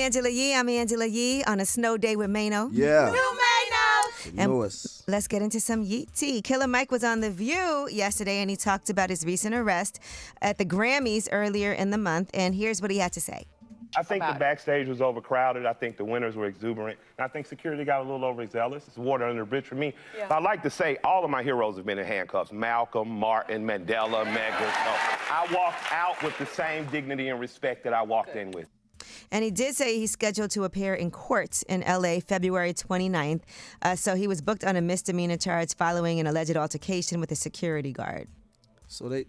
Angela Yee. I'm Angela Yee on a snow day with Mano. Yeah. New Mano. And Lewis. let's get into some Yeet tea. Killer Mike was on The View yesterday, and he talked about his recent arrest at the Grammys earlier in the month. And here's what he had to say. I think the backstage was overcrowded. I think the winners were exuberant. And I think security got a little overzealous. It's water under the bridge for me. Yeah. But I like to say all of my heroes have been in handcuffs. Malcolm, Martin, Mandela, Medgar. So I walked out with the same dignity and respect that I walked in with. And he did say he's scheduled to appear in court in L.A. February 29th. So he was booked on a misdemeanor charge following an alleged altercation with a security guard. So they,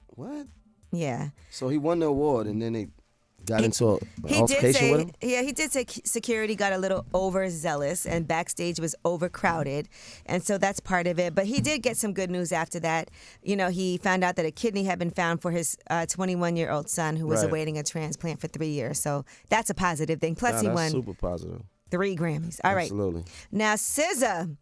what? Yeah. So he won the award, and then they got into an He altercation did with say, him? yeah, he did say security got a little overzealous and backstage was overcrowded. And so that's part of it. But he did get some good news after that. You know, he found out that a kidney had been found for his 21-year-old son who was awaiting a transplant for 3 years. So that's a positive thing. Plus, he That's won super positive. 3 Grammys. All right. Absolutely. Now, SZA,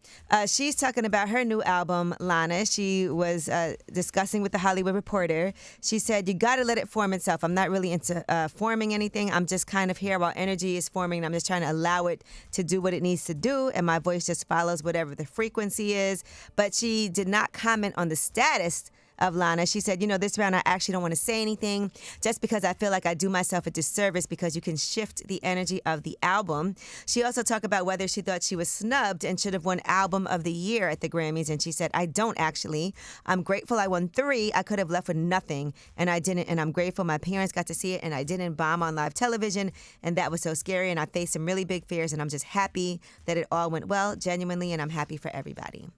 she's talking about her new album, Lana. She was discussing with the Hollywood Reporter. She said, you got to let it form itself. I'm not really into forming anything. I'm just kind of here while energy is forming. I'm just trying to allow it to do what it needs to do. And my voice just follows whatever the frequency is. But she did not comment on the status of Lana. She said, you know, this round I actually don't want to say anything just because I feel like I do myself a disservice because you can shift the energy of the album. She also talked about whether she thought she was snubbed and should have won Album of the Year at the Grammys, and she said, I don't actually. I'm grateful I won 3. I could have left with nothing, and I didn't, and I'm grateful my parents got to see it, and I didn't bomb on live television, and that was so scary, and I faced some really big fears, and I'm just happy that it all went well, genuinely, and I'm happy for everybody.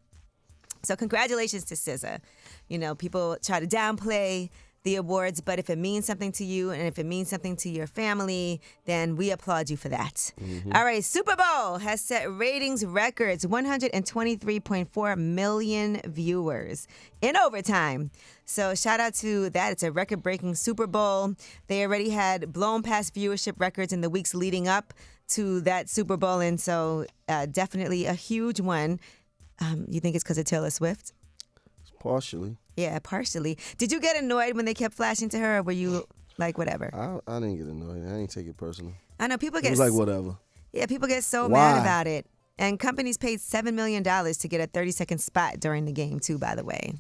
So congratulations to SZA. You know, people try to downplay the awards, but if it means something to you and if it means something to your family, then we applaud you for that. Mm-hmm. All right, Super Bowl has set ratings records, 123.4 million viewers in overtime. So shout out to that. It's a record-breaking Super Bowl. They already had blown past viewership records in the weeks leading up to that Super Bowl, and so definitely a huge one. You think it's because of Taylor Swift? Partially. Yeah, partially. Did you get annoyed when they kept flashing to her, or were you like, whatever? I didn't get annoyed. I didn't take it personal. I know people get... It was like, whatever. Yeah, people get so mad about it. And companies paid $7 million to get a 30-second spot during the game, too, by the way.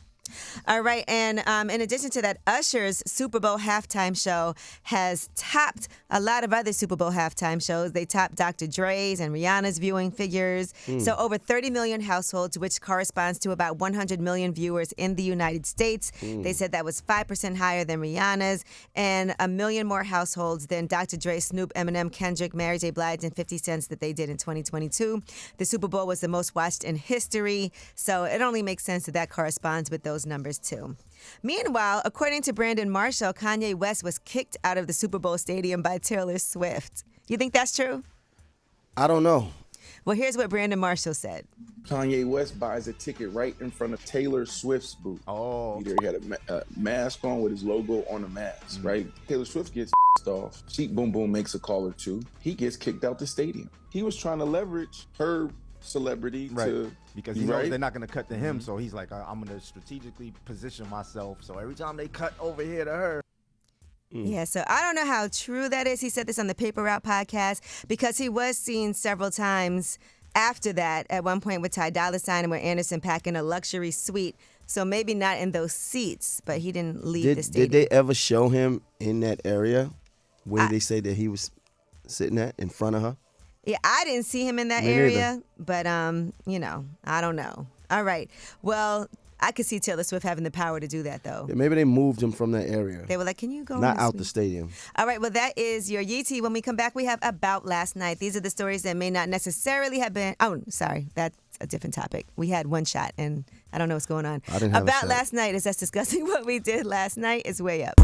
All right, and in addition to that, Usher's Super Bowl halftime show has topped a lot of other Super Bowl halftime shows. They topped Dr. Dre's and Rihanna's viewing figures. So over 30 million households, which corresponds to about 100 million viewers in the United States. They said that was 5% higher than Rihanna's, and 1 million more households than Dr. Dre, Snoop, Eminem, Kendrick, Mary J. Blige, and 50 Cent that they did in 2022. The Super Bowl was the most watched in history, so it only makes sense that corresponds with those numbers too. Meanwhile, according to Brandon Marshall, Kanye West was kicked out of the Super Bowl stadium by Taylor Swift. You think that's true? I don't know. Well, here's what Brandon Marshall said. Kanye West buys a ticket right in front of Taylor Swift's booth. Oh. He had a mask on with his logo on the mask, right? Taylor Swift gets off. Cheap Boom Boom makes a call or two. He gets kicked out the stadium. He was trying to leverage her celebrity to... Because he knows they're not going to cut to him, so he's like, I'm going to strategically position myself, so every time they cut over here to her. Yeah, so I don't know how true that is. He said this on the Paper Route podcast because he was seen several times after that, at one point with Ty Dolla $ign and with Anderson .Paak in a luxury suite. So maybe not in those seats, but he didn't leave the stadium. Did they ever show him in that area where they say that he was sitting at in front of her? Yeah, I didn't see him in that area, but, you know, I don't know. All right. Well, I could see Taylor Swift having the power to do that, though. Yeah, maybe they moved him from that area. They were like, can you go not out the stadium. All right, well, that is your Yeetie. When we come back, we have About Last Night. These are the stories that may not necessarily have been... Oh, sorry, that's a different topic. We had one shot, and I don't know what's going on. I didn't have About a shot. Last Night is us discussing what we did last night. It's way up.